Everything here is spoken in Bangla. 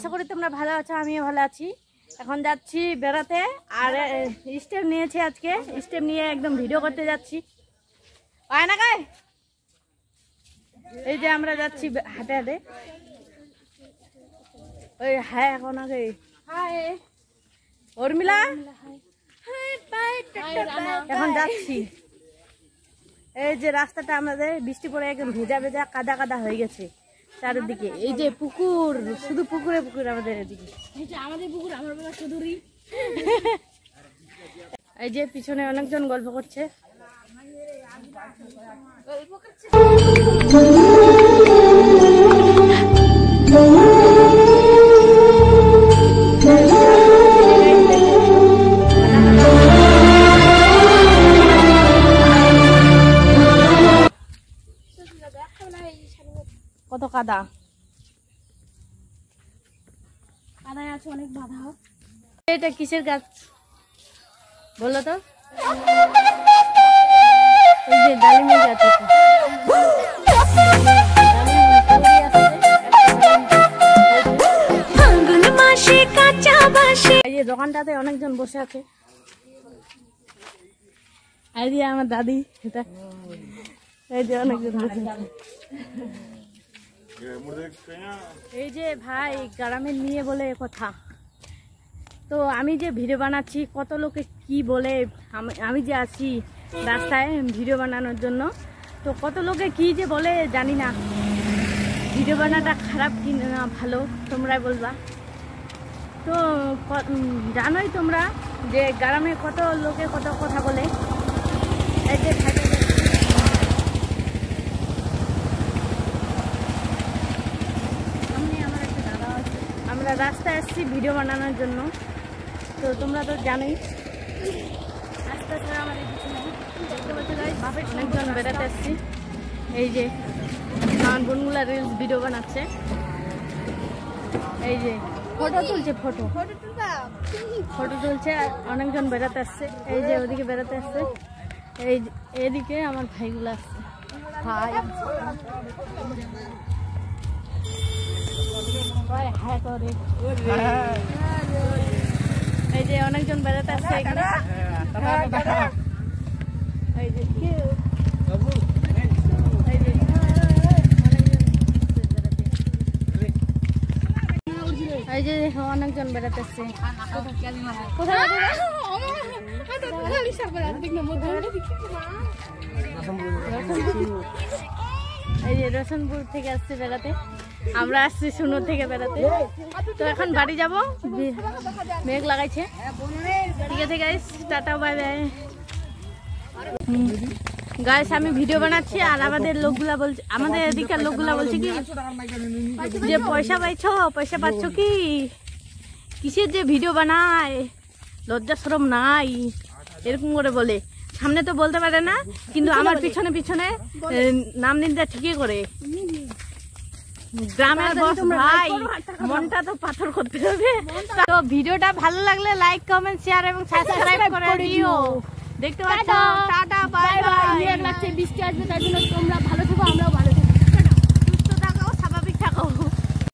আশা করি তোমরা ভালো আছো, আমিও ভালো আছি। এখন যাচ্ছি বেড়াতে, আর স্টেপ নিয়েছি আজকে, স্টেপ নিয়ে একদম ভিডিও করতে যাচ্ছি। পায় না গায়ে এই যে আমরা যাচ্ছি হাটে হাটে। ওই হ্যাঁ এখন আগে উর্মিলা এখন যাচ্ছি। এই যে রাস্তাটা আমাদের বৃষ্টি পড়ে একদম ভেজা ভেজা কাদা কাদা হয়ে গেছে চারিদিকে। এই যে পুকুর, শুধু পুকুরে পুকুর আমাদের এদিকে। আমাদের পুকুর, আমার বাবা শুধুই। এই যে পিছনে অনেকজন গল্প করছে। কত কাদা, কাদায় আছে অনেক বাধা। এটা কিসের গাছ বলো তো? এই যে ডালিমের গাছ। এই যে দোকানটাতে অনেকজন বসে আছে। এই যে আমার দাদি, এটা এই যে অনেকজন বসে আছে। এই যে ভাই গ্রামের নিয়ে বলে কথা, তো আমি যে ভিডিও বানাচ্ছি কত লোকে কি বলে, আমি যে আছি রাস্তায় ভিডিও বানানোর জন্য, তো কত লোকে কি যে বলে জানি না। ভিডিও বানাটা খারাপ কি না ভালো তোমরাই বলবা। তো জানোই তোমরা যে গ্রামে কত লোকে কত কথা বলে। এই যে আমরা রাস্তায় আসছি ভিডিও বানানোর জন্য, তো তোমরা তো জানোই রাস্তা ছাড়া আমাদের কিছু নেই। অনেকজন বেড়াতে আসছি। এই যে আমার বোনগুলা রিলস ভিডিও বানাচ্ছে। এই যে ফটো তুলছে, ফটো তুলছে। অনেকজন বেড়াতে আসছে। এই যে ওদিকে বেড়াতে আসছে, এই এদিকে আমার ভাইগুলো আসছে। ভাই এই যে অনেকজন বেড়াতে আসছে এখানে। এই যে অনেকজন বেড়াতে আসছে। এই যে রসনপুর থেকে আসছে বেড়াতে, আমরা আসছি সুনুর থেকে বেড়াতে। তো এখন বাড়ি যাব, মেঘ লাগাইছে। ঠিক আছে guys, tata bye bye. Guys আমি ভিডিও বানাচ্ছি, আর আমাদের লোকগুলা বলছে, আমাদের এদিকের লোকগুলা বলছে কি যে পয়সা পাইছো, পয়সা পাচ্ছ কি, কিসের যে ভিডিও বানায়, লজ্জা শরম নাই, এরকম করে বলে। সামনে তো বলতে পারে না, কিন্তু আমার পিছনে পিছনে নাম নিন্দা ঠিকই করে। গ্রামের বস ভাই, মনটা তো পাথর করতে হবে। তো ভিডিওটা ভালো লাগলে লাইক কমেন্ট শেয়ার এবং সাবস্ক্রাইব করে দিও। দেখতে পাচ্ছ, টাটা বাই বাই। বৃষ্টি আসবে, তাই জন্য তোমরা ভালো থেকো, আমরাও